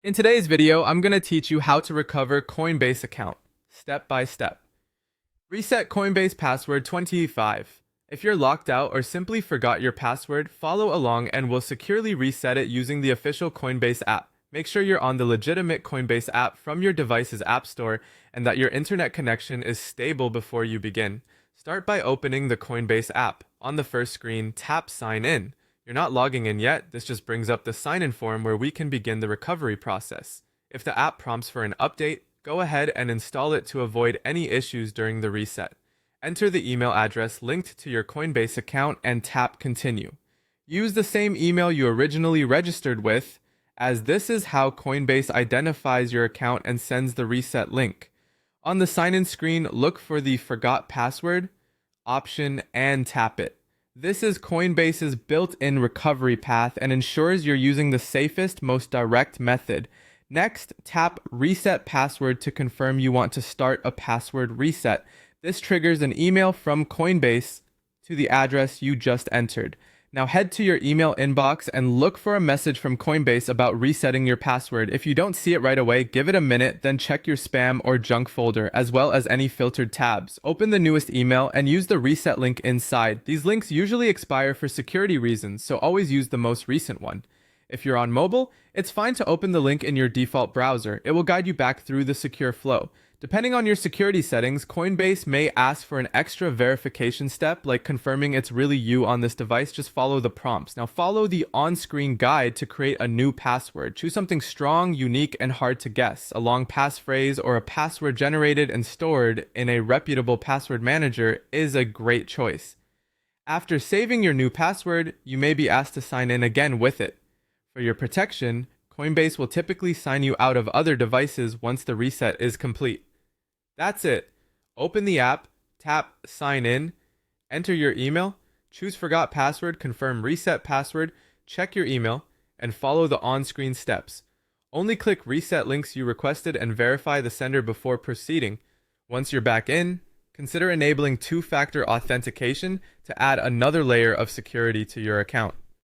In today's video, I'm going to teach you how to recover Coinbase account, step by step. Reset Coinbase password 25. If you're locked out or simply forgot your password, follow along and we'll securely reset it using the official Coinbase app. Make sure you're on the legitimate Coinbase app from your device's app store and that your internet connection is stable before you begin. Start by opening the Coinbase app. On the first screen, tap Sign In. You're not logging in yet, this just brings up the sign-in form where we can begin the recovery process. If the app prompts for an update, go ahead and install it to avoid any issues during the reset. Enter the email address linked to your Coinbase account and tap Continue. Use the same email you originally registered with, as this is how Coinbase identifies your account and sends the reset link. On the sign-in screen, look for the Forgot Password option and tap it. This is Coinbase's built-in recovery path and ensures you're using the safest, most direct method. Next, tap Reset Password to confirm you want to start a password reset. This triggers an email from Coinbase to the address you just entered. Now head to your email inbox and look for a message from Coinbase about resetting your password. If you don't see it right away, give it a minute, then check your spam or junk folder, as well as any filtered tabs. Open the newest email and use the reset link inside. These links usually expire for security reasons, so always use the most recent one. If you're on mobile, it's fine to open the link in your default browser. It will guide you back through the secure flow. Depending on your security settings, Coinbase may ask for an extra verification step, like confirming it's really you on this device. Just follow the prompts. Now follow the on-screen guide to create a new password. Choose something strong, unique, and hard to guess. A long passphrase or a password generated and stored in a reputable password manager is a great choice. After saving your new password, you may be asked to sign in again with it. For your protection, Coinbase will typically sign you out of other devices once the reset is complete. That's it. Open the app, tap Sign In, enter your email, choose Forgot Password, confirm Reset Password, check your email, and follow the on-screen steps. Only click Reset links you requested and verify the sender before proceeding. Once you're back in, consider enabling two-factor authentication to add another layer of security to your account.